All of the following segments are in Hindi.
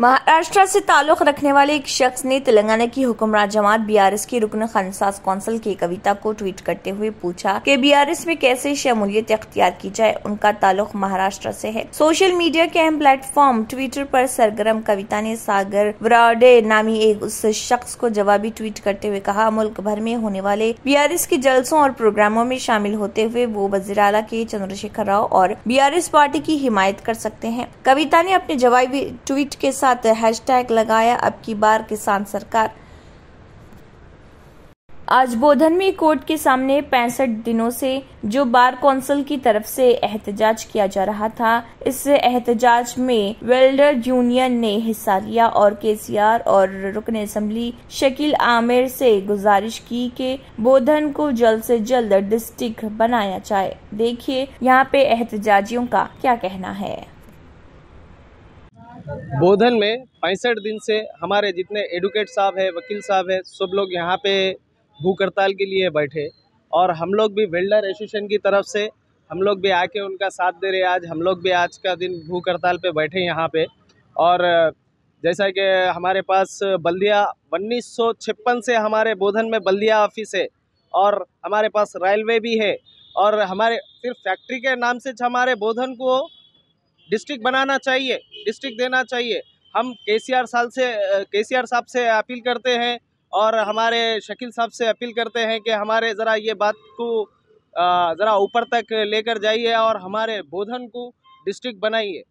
महाराष्ट्र से ताल्लुक रखने वाले एक शख्स ने तेलंगाना की हुक्मरान जमात बीआरएस की रुकन खानसास कौंसिल की कविता को ट्वीट करते हुए पूछा कि बीआरएस में कैसे शमूलियत इख्तियार की जाए। उनका ताल्लुक महाराष्ट्र से है। सोशल मीडिया के अहम प्लेटफॉर्म ट्विटर पर सरगर्म कविता ने सागर वराडे नामी एक उस शख्स को जवाबी ट्वीट करते हुए कहा, मुल्क भर में होने वाले बीआरएस के जलसों और प्रोग्रामों में शामिल होते हुए वो वज़ीर आला के चंद्रशेखर राव और बीआरएस पार्टी की हिमायत कर सकते हैं। कविता ने अपने जवाबी ट्वीट के साथ हैशटैग लगाया, अब की बार किसान सरकार। आज बोधन में कोर्ट के सामने 65 दिनों से जो बार कौंसिल की तरफ से एहतजाज किया जा रहा था, इस एहतजाज में वेल्डर यूनियन ने हिस्सा लिया और केसीआर और रुकन असेंबली शकील आमिर से गुजारिश की कि बोधन को जल्द से जल्द डिस्ट्रिक्ट बनाया जाए। देखिए यहाँ पे एहतजाजियों का क्या कहना है। बोधन में 65 दिन से हमारे जितने एडवोकेट साहब है, वकील साहब है, सब लोग यहाँ पे भूख हड़ताल के लिए बैठे और हम लोग भी वेल्डर एसोसिएशन की तरफ से हम लोग भी आके उनका साथ दे रहे। आज हम लोग भी आज का दिन भूख हड़ताल पे बैठे यहाँ पे। और जैसा कि हमारे पास बल्दिया 1956 से हमारे बोधन में बल्दिया ऑफिस है और हमारे पास रेलवे भी है और हमारे सिर्फ फैक्ट्री के नाम से हमारे बोधन को डिस्ट्रिक्ट बनाना चाहिए, डिस्ट्रिक्ट देना चाहिए। हम केसीआर साहब से अपील करते हैं और हमारे शकील साहब से अपील करते हैं कि हमारे ज़रा ये बात को ज़रा ऊपर तक लेकर जाइए और हमारे बोधन को डिस्ट्रिक्ट बनाइए।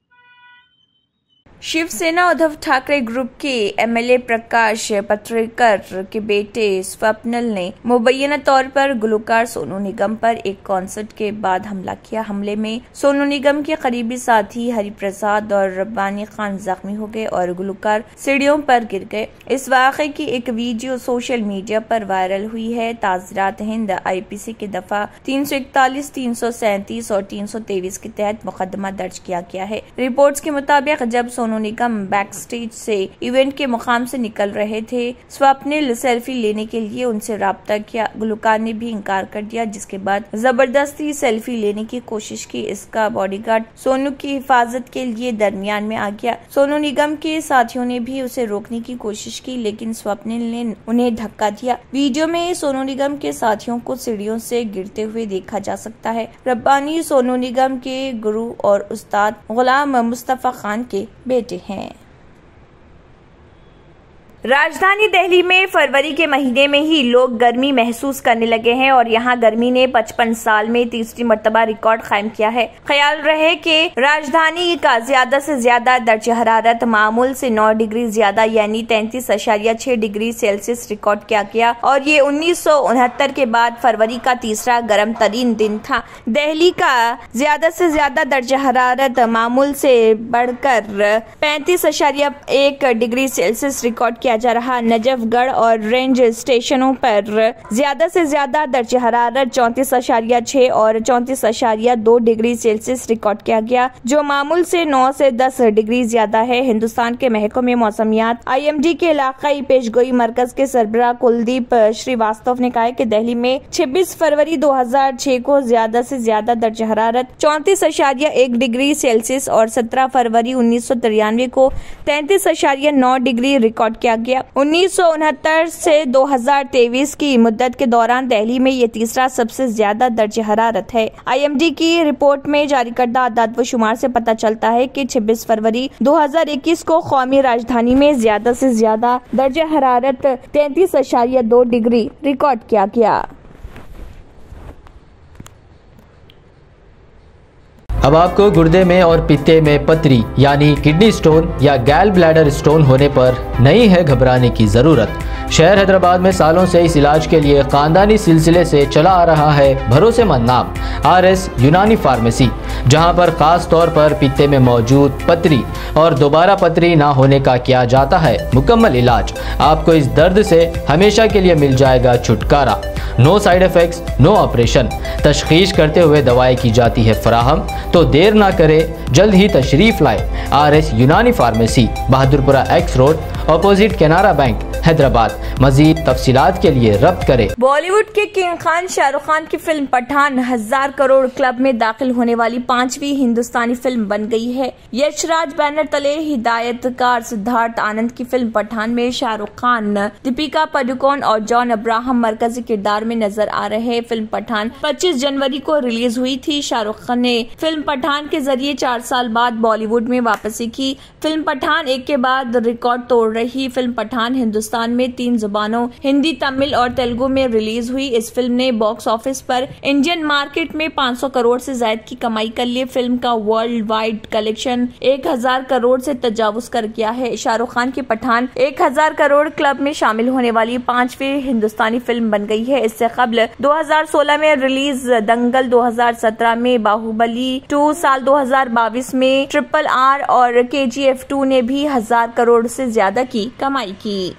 शिवसेना उद्धव ठाकरे ग्रुप के एमएलए प्रकाश पत्रेकर के बेटे स्वप्निल ने मुबैना तौर पर गुलकार सोनू निगम पर एक कॉन्सर्ट के बाद हमला किया। हमले में सोनू निगम के करीबी साथी हरिप्रसाद और रब्बानी खान जख्मी हो गए और गुलकार सीढ़ियों पर गिर गए। इस वाक़े की एक वीडियो सोशल मीडिया पर वायरल हुई है। ताज़रात हिंद आईपीसी के दफा 341, 337 और 323 के तहत मुकदमा दर्ज किया गया है। रिपोर्ट्स के मुताबिक जब सोनू निगम बैक स्टेज से इवेंट के मुकाम से निकल रहे थे, स्वप्निल सेल्फी लेने के लिए उनसे राब्ता किया। गुलकार ने भी इनकार कर दिया, जिसके बाद जबरदस्ती सेल्फी लेने की कोशिश की। इसका बॉडीगार्ड सोनू की हिफाजत के लिए दरमियान में आ गया। सोनू निगम के साथियों ने भी उसे रोकने की कोशिश की, लेकिन स्वप्निल ने उन्हें धक्का दिया। वीडियो में सोनू निगम के साथियों को सीढ़ियों से गिरते हुए देखा जा सकता है। रब्बानी सोनू निगम के गुरु और उस्ताद गुलाम मुस्तफा खान के बेटे हैं। राजधानी दिल्ली में फरवरी के महीने में ही लोग गर्मी महसूस करने लगे हैं और यहाँ गर्मी ने 55 साल में तीसरी मर्तबा रिकॉर्ड कायम किया है। ख्याल रहे कि राजधानी का ज्यादा से ज्यादा दर्जा हरारत मामूल से 9 डिग्री ज्यादा यानी 33.6 डिग्री सेल्सियस रिकॉर्ड किया गया और ये 1969 के बाद फरवरी का तीसरा गर्म तरीन दिन था। दिल्ली का ज्यादा से ज्यादा दर्जा हरारत मामूल से बढ़कर 35.1 डिग्री सेल्सियस रिकॉर्ड किया जा रहा। नजफगढ़ और रेंज स्टेशनों पर ज्यादा से ज्यादा दर्ज हरारत 34.6 और 34.2 डिग्री सेल्सियस रिकॉर्ड किया गया, जो मामूल से 9 से 10 डिग्री ज्यादा है। हिंदुस्तान के महकमे मौसमियात IMD के इलाकाई पेशगोई मरकज के सरबराह कुलदीप श्रीवास्तव ने कहा कि दिल्ली में 26 फरवरी 2006 को ज्यादा से ज्यादा दर्ज हरारत 34.1 डिग्री सेल्सियस और 17 फरवरी 1993 को 33.9 डिग्री रिकॉर्ड किया गया। 1969 से 2023 की मुद्दत के दौरान दिल्ली में ये तीसरा सबसे ज्यादा दर्ज हरारत है। IMD की रिपोर्ट में जारी करदा आदाद व शुमार से पता चलता है कि 26 फरवरी 2021 को कौमी राजधानी में ज्यादा से ज्यादा दर्ज हरारत 33.2 डिग्री रिकॉर्ड किया गया। अब आपको गुर्दे में और पित्ते में पथरी यानी किडनी स्टोन या गैल ब्लैडर स्टोन होने पर नहीं है घबराने की ज़रूरत। शहर हैदराबाद में सालों से इस इलाज के लिए खानदानी सिलसिले से चला आ रहा है भरोसेमंद नाम RS यूनानी फार्मेसी, जहां पर खास तौर पर पित्ते में मौजूद पथरी और दोबारा पथरी ना होने का किया जाता है मुकम्मल इलाज। आपको इस दर्द से हमेशा के लिए मिल जाएगा छुटकारा। No side effects, no operation. तशखीस करते हुए दवाएं की जाती है फराहम, तो देर ना करें, जल्द ही तशरीफ लाए। RS Unani pharmacy, Bahadurpura X road, opposite Canara bank, Hyderabad. मजीद तफसीलात के लिए रब्त करें। बॉलीवुड के किंग खान शाहरुख खान की फिल्म पठान 1000 करोड़ क्लब में दाखिल होने वाली 5वीं हिंदुस्तानी फिल्म बन गई है। यशराज बैनर तले हिदायतकार सिद्धार्थ आनंद की फिल्म पठान में शाहरुख खान, दीपिका पादुकोण और जॉन अब्राहम मरकजी किरदार में नजर आ रहे। फिल्म पठान 25 जनवरी को रिलीज हुई थी। शाहरुख खान ने फिल्म पठान के जरिए 4 साल बाद बॉलीवुड में वापसी की। फिल्म पठान एक के बाद रिकॉर्ड तोड़ रही। फिल्म पठान हिंदुस्तान में 3 जुबानों हिंदी, तमिल और तेलुगु में रिलीज हुई। इस फिल्म ने बॉक्स ऑफिस पर इंडियन मार्केट में 500 करोड़ से ज्यादा की कमाई कर ली। फिल्म का वर्ल्ड वाइड कलेक्शन 1000 करोड़ से तजावुज कर गया है। शाहरुख खान की पठान 1000 करोड़ क्लब में शामिल होने वाली 5वीं हिंदुस्तानी फिल्म बन गई है। इससे कबल 2016 में रिलीज दंगल, 2017 में बाहुबली 2, साल 2022 में RRR और KGF 2 ने भी 1000 करोड़ से ज्यादा की कमाई की।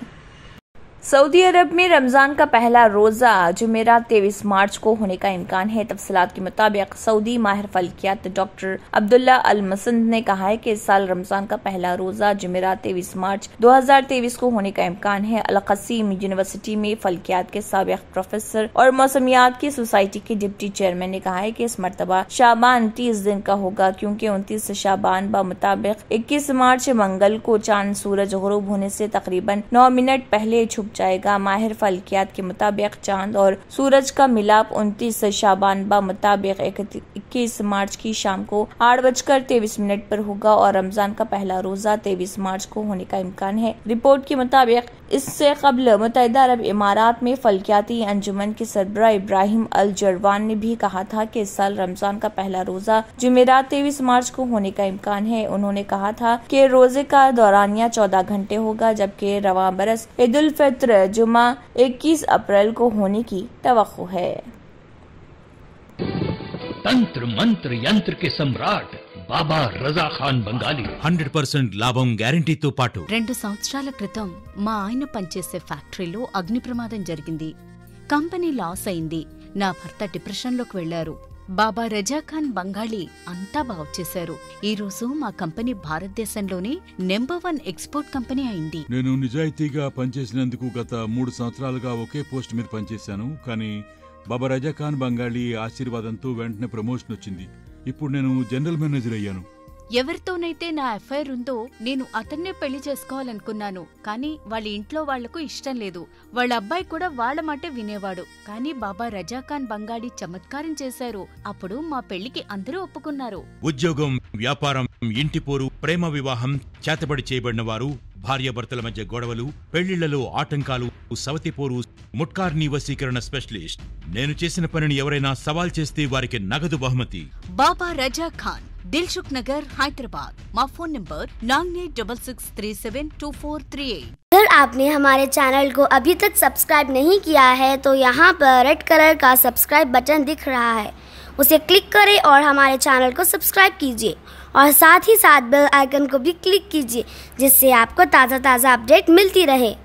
सऊदी अरब में रमजान का पहला रोजा जुमेरात 23 मार्च को होने का इम्कान है। तफसीलात के मुताबिक सऊदी माहिर फल्कियात डॉक्टर अब्दुल्ला अल मसंद ने कहा है कि इस साल रमजान का पहला रोजा जुमेरात 23 मार्च 2023 को होने का इम्कान है। अल कसीम यूनिवर्सिटी में फल्कियात के साबिक प्रोफेसर और मौसमियात की सोसाइटी के डिप्टी चेयरमैन ने कहा है कि इस मरतबा शाबान 30 दिन का होगा, क्योंकि 29 शाबान ब मुताबिक 21 मार्च मंगल को चांद सूरज गुरूब होने से तकरीबन 9 मिनट पहले छुप जाएगा। माहिर फल्कियात के मुताबिक चांद और सूरज का मिलाप 29 शाबान ब मुताबिक 21 मार्च की शाम को 8:23 पर होगा और रमजान का पहला रोजा 23 मार्च को होने का इम्कान है। रिपोर्ट के मुताबिक इससे कबल मुत्तहिदा अरब इमारात में फल्कियाती अंजुमन के सरबराह इब्राहिम अल जरवान ने भी कहा था कि इस साल रमजान का पहला रोजा जुमेरात 23 मार्च को होने का इम्कान है। उन्होंने कहा था कि रोजे का दौरानिया 14 घंटे होगा, जबकि रवा बरस ईद उल फित्र जुमा 21 अप्रैल को होने की तवक्को है। तंत्र मंत्र यंत्र के सम्राट బాబా రజా ఖాన్ బంగాలి 100% లాభం గ్యారెంటీతో పాటు 2 సంవత్సరాల క్రితం మా ఆయన పనిచేసే ఫ్యాక్టరీలో అగ్ని ప్రమాదం జరిగింది. కంపెనీ లాస్ అయింది. నా భర్త డిప్రెషన్లోకి వెళ్లారు. బాబా రజా ఖాన్ బంగాళీ అంతా బాగుచేశారు. ఈ రోజు మా కంపెనీ భారతదేశంలోనే నెంబర్ 1 ఎక్స్పోర్ట్ కంపెనీ అయింది. నేను నిజాయితీగా పనిచేసినందుకు గత 3 సంవత్సరాలుగా ఒకే పోస్ట్ మీద పనిచేశాను. కానీ బాబా రజా ఖాన్ బంగాళీ ఆశీర్వాదంతో వెంటనే ప్రమోషన్ వచ్చింది. ఇప్పుడు నేను జనరల్ మేనేజర్ అయ్యాను. ఎవరితోనైతే నా అఫైర్ ఉందో నేను అతన్నే పెళ్లి చేసుకోవాలనుకున్నాను. కానీ వాళ్ళ ఇంట్లో వాళ్లకు ఇష్టం లేదు. వాళ్ళ అబ్బాయి కూడా వాళ్ళ మాటే వినేవాడు. కానీ బాబా రజా ఖాన్ బంగాళీ చమత్కారం చేశారు. అప్పుడు మా పెళ్లికి అందరూ ఒప్పుకున్నారు. ఉద్యోగం, వ్యాపారం, ఇంటి పోరు, ప్రేమ వివాహం, చేతబడి చేయబడిన వారు, భార్యాభర్తల మధ్య గొడవలు, పెళ్లిళ్లలో ఆటంకాలు, సవతిపోరు, ముట్కార్నీ వశీకరణ స్పెషలిస్ట్. నేను చేసిన పనిని ఎవరైనా సవాల్ చేస్తే వారికి నగదు బహుమతి. బాబా రజా ఖాన్, दिलसुख नगर, हैदराबाद। माँ फोन नंबर 9866372438। अगर आपने हमारे चैनल को अभी तक सब्सक्राइब नहीं किया है तो यहाँ पर रेड कलर का सब्सक्राइब बटन दिख रहा है, उसे क्लिक करें और हमारे चैनल को सब्सक्राइब कीजिए और साथ ही साथ बेल आइकन को भी क्लिक कीजिए, जिससे आपको ताज़ा अपडेट मिलती रहे।